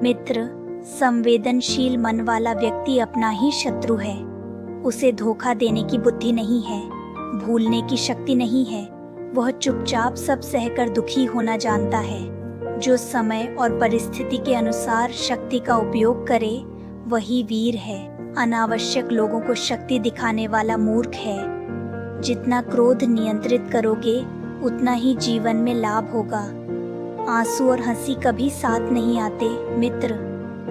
मित्र, संवेदनशील मन वाला व्यक्ति अपना ही शत्रु है। उसे धोखा देने की बुद्धि नहीं है, भूलने की शक्ति नहीं है। वह चुपचाप सब सहकर दुखी होना जानता है। जो समय और परिस्थिति के अनुसार शक्ति का उपयोग करे वही वीर है। अनावश्यक लोगों को शक्ति दिखाने वाला मूर्ख है। जितना क्रोध नियंत्रित करोगे उतना ही जीवन में लाभ होगा। आंसू और हंसी कभी साथ नहीं आते मित्र,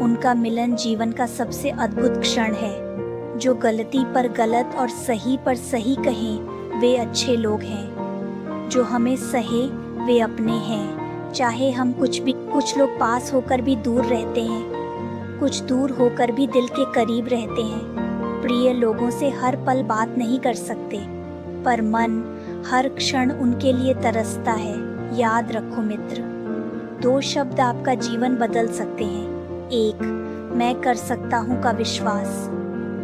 उनका मिलन जीवन का सबसे अद्भुत क्षण है। जो गलती पर गलत और सही पर सही कहें वे अच्छे लोग हैं। जो हमें सहे वे अपने हैं। चाहे हम कुछ लोग पास होकर भी दूर रहते हैं, कुछ दूर होकर भी दिल के करीब रहते हैं। प्रिय लोगों से हर पल बात नहीं कर सकते, पर मन हर क्षण उनके लिए तरसता है। याद रखो मित्र, 2 शब्द आपका जीवन बदल सकते हैं। 1, मैं कर सकता हूँ का विश्वास।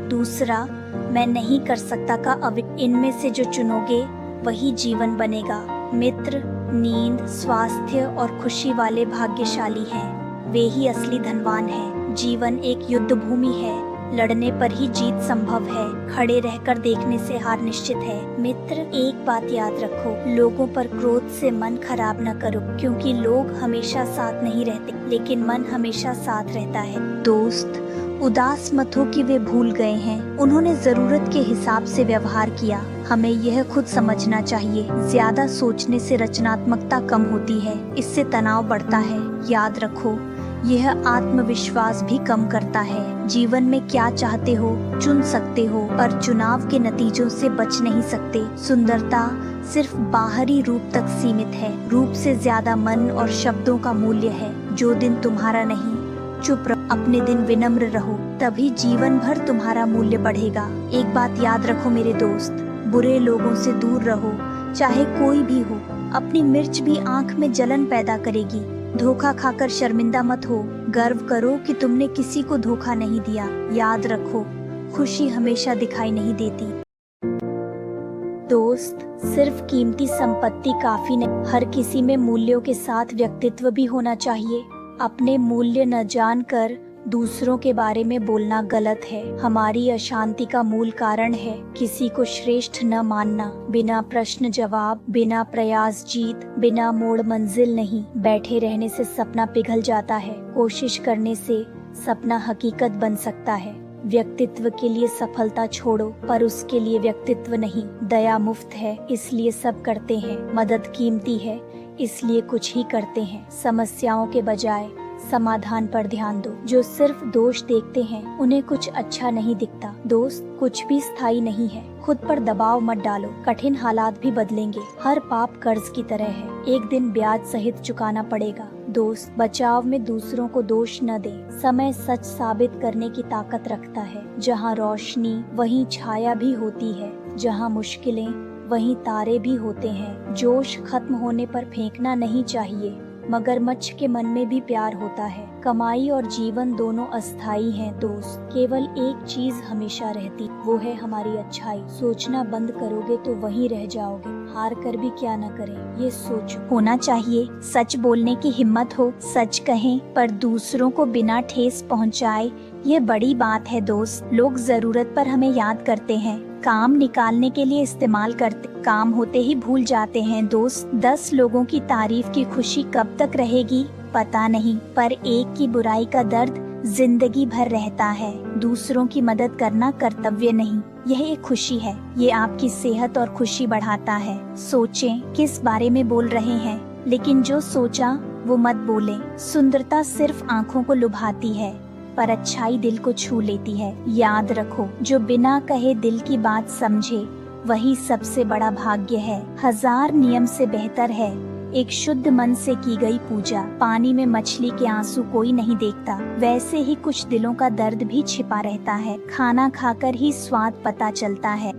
दूसरा, मैं नहीं कर सकता का इनमें से जो चुनोगे वही जीवन बनेगा। मित्र, नींद, स्वास्थ्य और खुशी वाले भाग्यशाली हैं। वे ही असली धनवान हैं। जीवन एक युद्ध भूमि है, लड़ने पर ही जीत संभव है। खड़े रहकर देखने से हार निश्चित है। मित्र, एक बात याद रखो, लोगों पर क्रोध से मन खराब न करो, क्योंकि लोग हमेशा साथ नहीं रहते, लेकिन मन हमेशा साथ रहता है। दोस्त, उदास मत हो कि वे भूल गए हैं। उन्होंने जरूरत के हिसाब से व्यवहार किया। हमें यह खुद समझना चाहिए। ज्यादा सोचने से रचनात्मकता कम होती है, इससे तनाव बढ़ता है। याद रखो, यह आत्मविश्वास भी कम करता है। जीवन में क्या चाहते हो चुन सकते हो, पर चुनाव के नतीजों से बच नहीं सकते। सुंदरता सिर्फ बाहरी रूप तक सीमित है, रूप से ज्यादा मन और शब्दों का मूल्य है। जो दिन तुम्हारा नहीं, चुप रहो, अपने दिन विनम्र रहो, तभी जीवन भर तुम्हारा मूल्य बढ़ेगा। एक बात याद रखो मेरे दोस्त, बुरे लोगों से दूर रहो, चाहे कोई भी हो। अपनी मिर्च भी आंख में जलन पैदा करेगी। धोखा खाकर शर्मिंदा मत हो, गर्व करो कि तुमने किसी को धोखा नहीं दिया। याद रखो, खुशी हमेशा दिखाई नहीं देती। दोस्त, सिर्फ कीमती संपत्ति काफी नहीं, हर किसी में मूल्यों के साथ व्यक्तित्व भी होना चाहिए। अपने मूल्य न जानकर दूसरों के बारे में बोलना गलत है। हमारी अशांति का मूल कारण है किसी को श्रेष्ठ न मानना। बिना प्रश्न जवाब, बिना प्रयास जीत, बिना मोड़ मंजिल नहीं। बैठे रहने से सपना पिघल जाता है, कोशिश करने से सपना हकीकत बन सकता है। व्यक्तित्व के लिए सफलता छोड़ो, पर उसके लिए व्यक्तित्व नहीं। दया मुफ्त है, इसलिए सब करते हैं। मदद कीमती है, इसलिए कुछ ही करते हैं। समस्याओं के बजाय समाधान पर ध्यान दो। जो सिर्फ दोष देखते हैं उन्हें कुछ अच्छा नहीं दिखता। दोस्त, कुछ भी स्थायी नहीं है। खुद पर दबाव मत डालो, कठिन हालात भी बदलेंगे। हर पाप कर्ज की तरह है, एक दिन ब्याज सहित चुकाना पड़ेगा। दोस्त, बचाव में दूसरों को दोष न दे। समय सच साबित करने की ताकत रखता है। जहाँ रोशनी वहीं छाया भी होती है, जहाँ मुश्किलें वहीं तारे भी होते हैं। जोश खत्म होने पर फेंकना नहीं चाहिए। मगरमच्छ के मन में भी प्यार होता है। कमाई और जीवन दोनों अस्थाई हैं दोस्त, केवल एक चीज हमेशा रहती, वो है हमारी अच्छाई। सोचना बंद करोगे तो वहीं रह जाओगे। हार कर भी क्या न करें, ये सोचो। होना चाहिए, सच बोलने की हिम्मत हो, सच कहें पर दूसरों को बिना ठेस पहुंचाए, ये बड़ी बात है दोस्त। लोग जरूरत पर हमें याद करते हैं, काम निकालने के लिए इस्तेमाल करते, काम होते ही भूल जाते हैं। दोस्त, 10 लोगों की तारीफ की खुशी कब तक रहेगी पता नहीं, पर एक की बुराई का दर्द जिंदगी भर रहता है। दूसरों की मदद करना कर्तव्य नहीं, यह एक खुशी है। ये आपकी सेहत और खुशी बढ़ाता है। सोचें किस बारे में बोल रहे हैं, लेकिन जो सोचा वो मत बोले। सुंदरता सिर्फ आँखों को लुभाती है, पर अच्छाई दिल को छू लेती है। याद रखो, जो बिना कहे दिल की बात समझे वही सबसे बड़ा भाग्य है। 1000 नियम से बेहतर है एक शुद्ध मन से की गई पूजा। पानी में मछली के आंसू कोई नहीं देखता, वैसे ही कुछ दिलों का दर्द भी छिपा रहता है। खाना खाकर ही स्वाद पता चलता है।